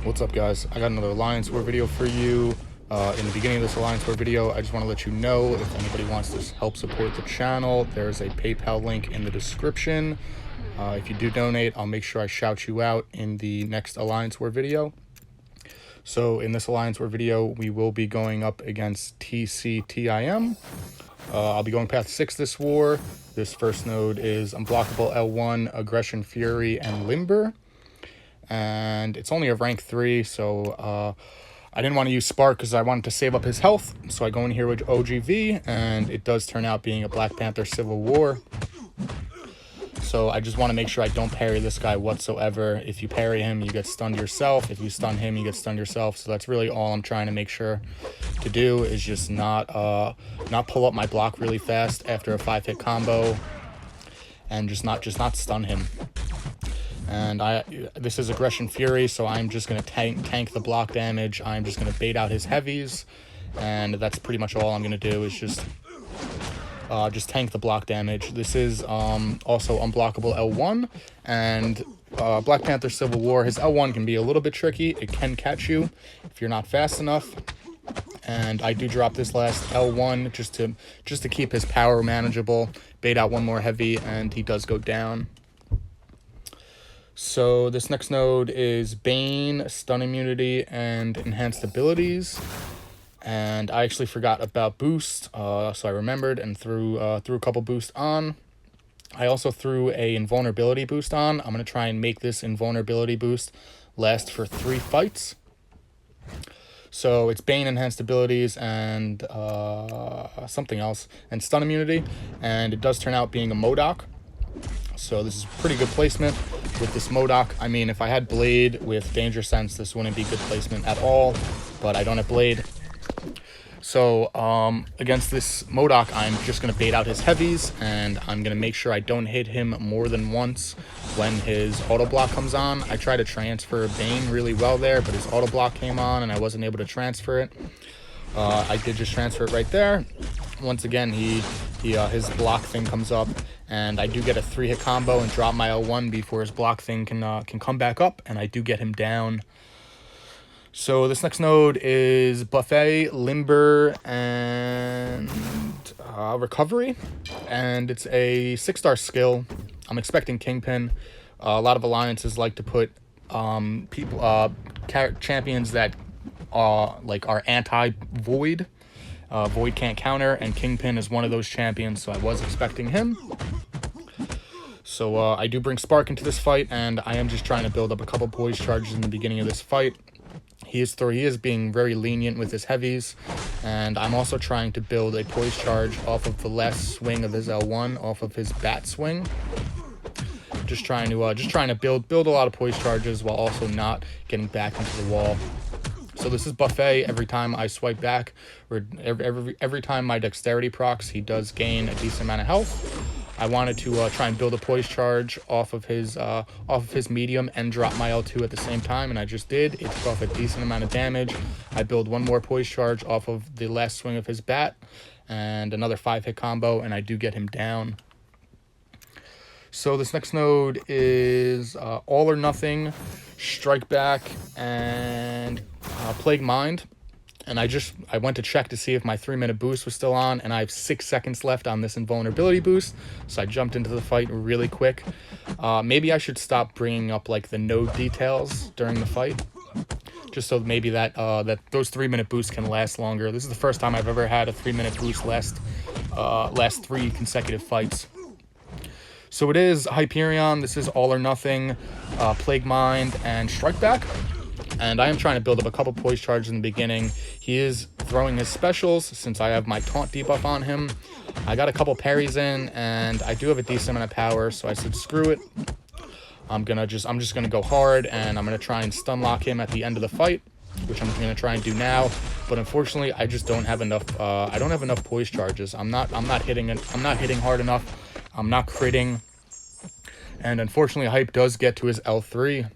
What's up, guys? I got another Alliance War video for you. In the beginning of this Alliance War video, I just want to let you know, if anybody wants to help support the channel, there's a PayPal link in the description. If you do donate, I'll make sure I shout you out in the next Alliance War video. So in this Alliance War video, we will be going up against TCTIM. I'll be going path 6 this war. This first node is Unblockable L1, Aggression Fury, and Limber. And it's only a rank 3, so I didn't want to use Spark because I wanted to save up his health. So I go in here with OGV, and it does turn out being a Black Panther Civil War. So I just want to make sure I don't parry this guy whatsoever. If you parry him, you get stunned yourself. If you stun him, you get stunned yourself. So that's really all I'm trying to make sure to do, is just not pull up my block really fast after a 5-hit combo, and just not stun him. And this is Aggression Fury, so I'm just going to tank the block damage. I'm just going to bait out his heavies, and that's pretty much all I'm going to do, is just tank the block damage. This is also Unblockable L1, and Black Panther Civil War, his L1 can be a little bit tricky. It can catch you if you're not fast enough. And I do drop this last L1 just to keep his power manageable, bait out one more heavy, and he does go down. So this next node is Bane, Stun Immunity, and Enhanced Abilities. And I actually forgot about Boost, so I remembered and threw a couple boosts on. I also threw a Invulnerability boost on. I'm going to try and make this Invulnerability boost last for 3 fights. So it's Bane, Enhanced Abilities, and something else, and Stun Immunity. And it does turn out being a MODOK. So this is pretty good placement with this MODOK. I mean, if I had Blade with Danger Sense, this wouldn't be good placement at all, but I don't have Blade. So against this MODOK, I'm just going to bait out his heavies, and I'm going to make sure I don't hit him more than once when his auto block comes on. I tried to transfer Bane really well there, but his auto block came on and I wasn't able to transfer it. I did just transfer it right there. Once again, his block thing comes up, and I do get a 3-hit combo and drop my L1 before his block thing can come back up, and I do get him down. So this next node is Buffet, Limber, and Recovery, and it's a 6-star skill. I'm expecting Kingpin. A lot of alliances like to put champions that are anti-Void. Void can't counter, and Kingpin is one of those champions, so I was expecting him. So I do bring Spark into this fight, and I am just trying to build up a couple poise charges in the beginning of this fight. He is being very lenient with his heavies, and I'm also trying to build a poise charge off of the last swing of his L1, off of his bat swing. Just trying to build a lot of poise charges while also not getting back into the wall. So this is Buffet. Every time I swipe back, or every time my dexterity procs, he does gain a decent amount of health. I wanted to try and build a poise charge off of his medium and drop my L2 at the same time, and I just did. It took off a decent amount of damage. I build one more poise charge off of the last swing of his bat, and another 5-hit combo, and I do get him down. So this next node is All or Nothing, Strike Back, and Plague Mind. And I went to check to see if my 3-minute boost was still on, and I have 6 seconds left on this Invulnerability boost, so I jumped into the fight really quick. Maybe I should stop bringing up like the node details during the fight, just so maybe that those 3-minute boosts can last longer. This is the first time I've ever had a 3-minute boost last 3 consecutive fights. So it is Hyperion. This is All or Nothing, Plague Mind, and Strike Back. And I am trying to build up a couple poise charges in the beginning. He is throwing his specials since I have my taunt debuff on him. I got a couple parries in, and I do have a decent amount of power, so I said screw it. I'm just gonna go hard, and I'm gonna try and stun lock him at the end of the fight, which I'm gonna try and do now. But unfortunately, I just don't have enough. I don't have enough poise charges. I'm not hitting hard enough. I'm not critting, and unfortunately, Hype does get to his L3.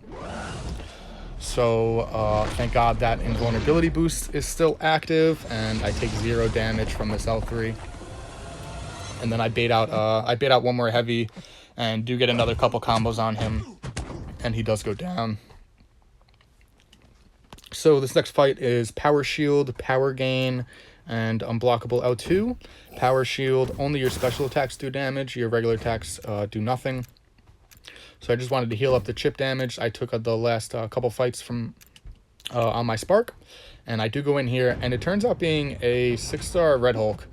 So thank God that Invulnerability boost is still active, and I take 0 damage from this L3. And then I bait out one more heavy, and do get another couple combos on him, and he does go down. So this next fight is Power Shield, Power Gain, and Unblockable L2. Power Shield, only your special attacks do damage. Your regular attacks do nothing. So I just wanted to heal up the chip damage. I took the last couple fights from on my Spark. And I do go in here, and it turns out being a 6-star Red Hulk.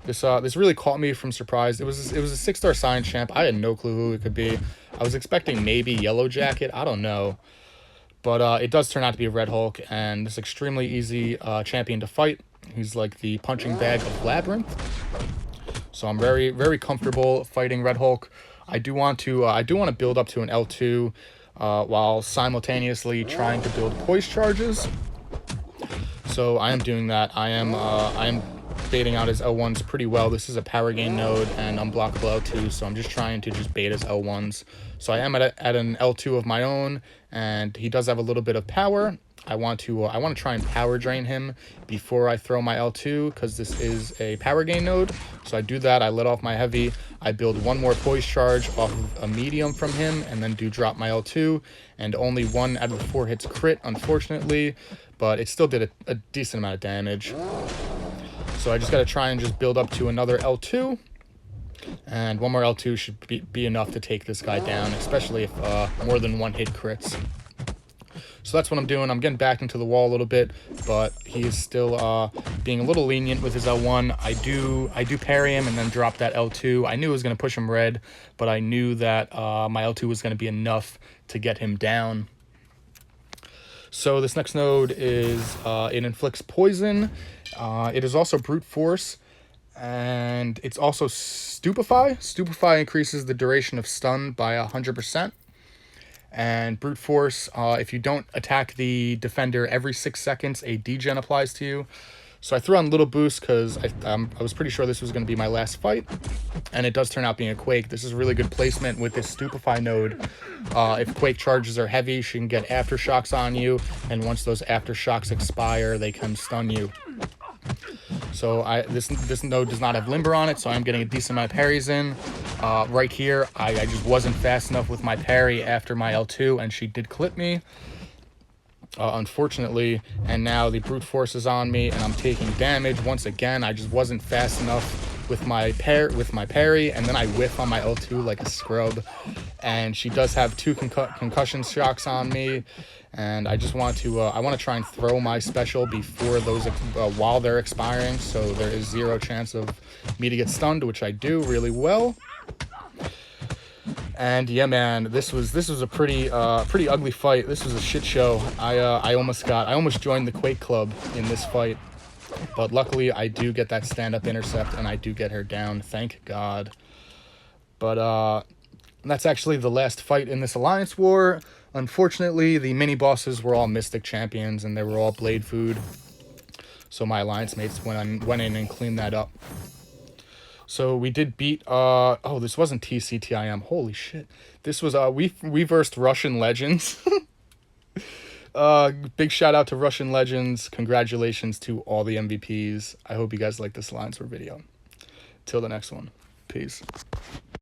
This really caught me from surprise. It was a 6-star Science Champ. I had no clue who it could be. I was expecting maybe Yellow Jacket. I don't know. But it does turn out to be a Red Hulk, and this extremely easy champion to fight. He's like the punching bag of Labyrinth. So I'm very, very comfortable fighting Red Hulk. I do want to build up to an L2 while simultaneously trying to build Poise Charges. So I am doing that. I am baiting out his L1s pretty well. This is a Power Gain node and Unblockable L2, so I'm just trying to bait his L1s. So I am at an L2 of my own, and he does have a little bit of power. I want to try and power drain him before I throw my L2, because this is a Power Gain node. So I do that. I let off my heavy. I build one more Poise Charge off of a medium from him, and then do drop my L2. And only 1 out of the 4 hits crit, unfortunately, but it still did a decent amount of damage. So I just got to try and just build up to another L2. And one more L2 should be enough to take this guy down, especially if more than 1 hit crits. So that's what I'm doing. I'm getting back into the wall a little bit, but he is still being a little lenient with his L1. I do parry him and then drop that L2. I knew it was going to push him red, but I knew that my L2 was going to be enough to get him down. So this next node is it inflicts poison. It is also brute force, and it's also stupefy. Stupefy increases the duration of stun by 100%. And brute force, if you don't attack the defender every 6 seconds, a degen applies to you. So I threw on little boost because I was pretty sure this was going to be my last fight, and it does turn out being a Quake. This is really good placement with this Stupefy node. If Quake charges are heavy, she can get aftershocks on you, and once those aftershocks expire, they can stun you. So this node does not have Limber on it, so I'm getting a decent amount of parries in. Right here, I just wasn't fast enough with my parry after my L2, and she did clip me, unfortunately. And now the brute force is on me, and I'm taking damage once again. I just wasn't fast enough with my parry, and then I whiff on my L2 like a scrub. And she does have 2 concussion shocks on me. And I just want to try and throw my special before those while they're expiring, so there is 0 chance of me to get stunned, which I do really well. And yeah, man, this was a pretty ugly fight. This was a shit show. I almost joined the Quake Club in this fight, but luckily I do get that stand-up intercept and I do get her down. Thank God. But that's actually the last fight in this Alliance War. Unfortunately, the mini-bosses were all Mystic champions, and they were all Blade food. So my Alliance mates went in and cleaned that up. So we did beat, oh, this wasn't TCTIM, holy shit. This was, we versed Russian Legends. Big shout out to Russian Legends. Congratulations to all the MVPs. I hope you guys like this Alliance War video. Till the next one. Peace.